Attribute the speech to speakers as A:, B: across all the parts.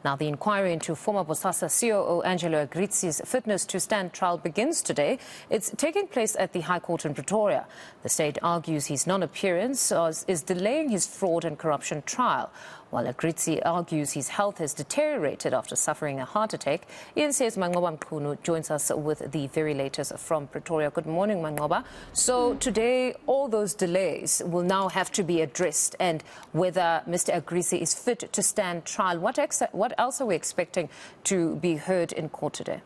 A: Now, the inquiry into former Bosasa COO Angelo Agrizzi's fitness to stand trial begins today. It's taking place at the High Court in Pretoria. The state argues his non-appearance is delaying his fraud and corruption trial, while Agrizzi argues his health has deteriorated after suffering a heart attack. eNCA's Manqoba Mchunu joins us with the very latest from Pretoria. Good morning, Manqoba. So today, all those delays will now have to be addressed, and whether Mr. Agrizzi is fit to stand trial. What else are we expecting to be heard in court today?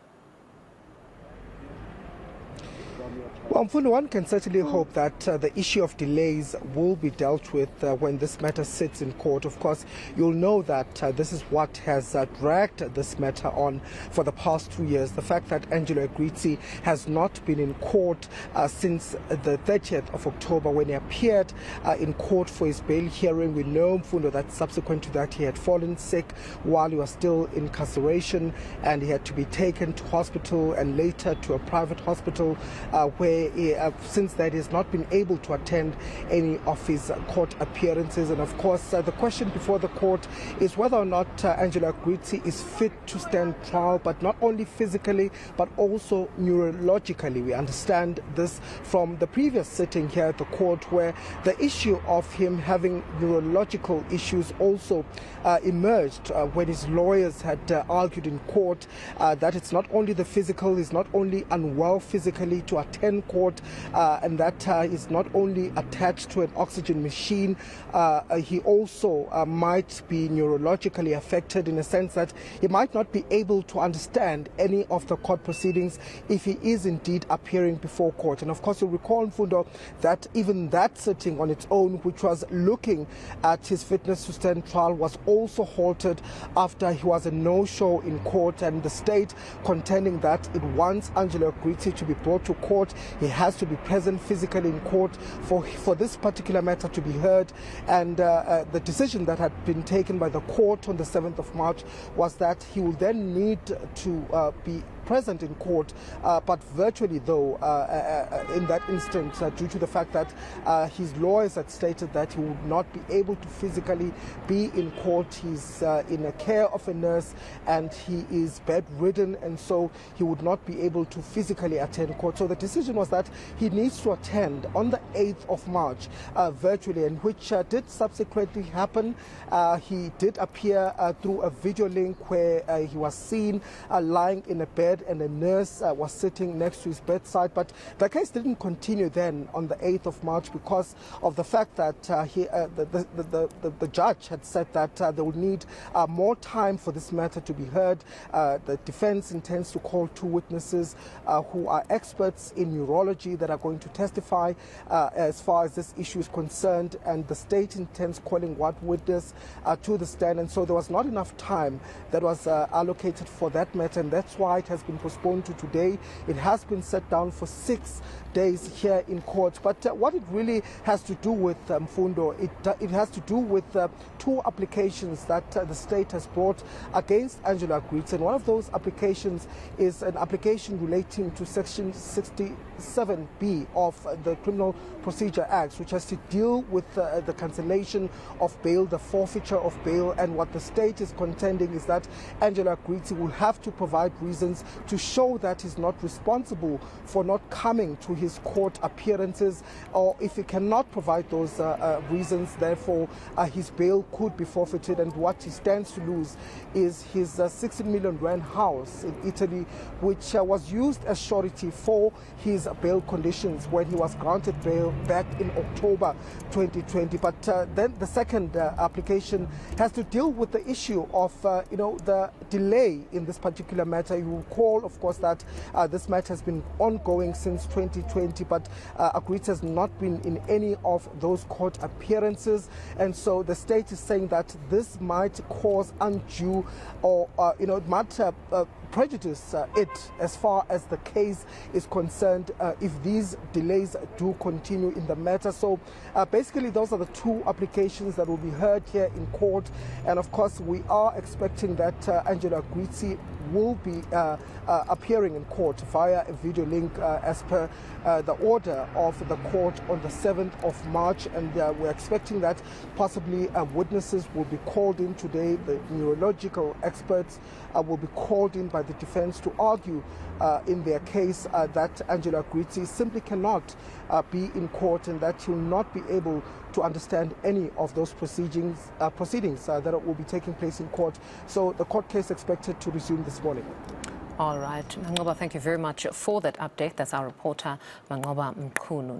B: Well, Mfundo, one can certainly hope that the issue of delays will be dealt with when this matter sits in court. Of course, you'll know that this is what has dragged this matter on for the past 2 years. The fact that Angelo Agrizzi has not been in court since the 30th of October when he appeared in court for his bail hearing. We know, Mfundo, that subsequent to that he had fallen sick while he was still in incarceration, and he had to be taken to hospital and later to a private hospital where since that he has not been able to attend any of his court appearances. And of course, the question before the court is whether or not Angelo Agrizzi is fit to stand trial, but not only physically, but also neurologically. We understand this from the previous sitting here at the court, where the issue of him having neurological issues also emerged when his lawyers had argued in court that it's not only the physical, he's not only unwell physically to attend court, and that is not only attached to an oxygen machine, he also might be neurologically affected, in a sense that he might not be able to understand any of the court proceedings if he is indeed appearing before court. And of course, you'll recall, Mfundo, that even that sitting on its own, which was looking at his fitness to stand trial, was also halted after he was a no-show in court, and the state contending that it wants Angelo Agrizzi to be brought to court. He has to be present physically in court for this particular matter to be heard. And the decision that had been taken by the court on the 7th of March was that he will then need to be present in court, but virtually, though, in that instance, due to the fact that his lawyers had stated that he would not be able to physically be in court. He's in the care of a nurse and he is bedridden, and so he would not be able to physically attend court. So the decision was that he needs to attend on the 8th of March virtually, and which did subsequently happen. He did appear through a video link where he was seen lying in a bed, and a nurse was sitting next to his bedside. But the case didn't continue then on the 8th of March because of the fact that the judge had said that they would need more time for this matter to be heard. The defense intends to call 2 witnesses who are experts in neurology that are going to testify as far as this issue is concerned, and the state intends calling 1 witness to the stand. And so there was not enough time that was allocated for that matter, and that's why it has been postponed to today. It has been set down for 6 days here in court. But what it really has to do with, Mfundo, it has to do with 2 applications that the state has brought against Angelo Agrizzi. And one of those applications is an application relating to Section 67B of the Criminal Procedure Act, which has to deal with the cancellation of bail, the forfeiture of bail. And what the state is contending is that Angelo Agrizzi will have to provide reasons to show that he's not responsible for not coming to his court appearances, or if he cannot provide those reasons, therefore his bail could be forfeited. And what he stands to lose is his 16 million rand house in Italy, which was used as surety for his bail conditions when he was granted bail back in October 2020. But then the second application has to deal with the issue of the delay in this particular matter. You recall, of course, that this matter has been ongoing since 2020, but Agrizzi has not been in any of those court appearances, and so the state is saying that this might cause undue, or it might prejudice it as far as the case is concerned if these delays do continue in the matter. So basically, those are the 2 applications that will be heard here in court, and of course we are expecting that Angelo Agrizzi will be appearing in court via a video link as per the order of the court on the 7th of March. And we're expecting that possibly witnesses will be called in today. The neurological experts will be called in by the defense to argue in their case that Angelo Agrizzi simply cannot be in court and that he will not be able to understand any of those proceedings that will be taking place in court. So the court case expected to resume this morning.
A: All right. Manqoba, thank you very much for that update. That's our reporter, Manqoba Mchunu.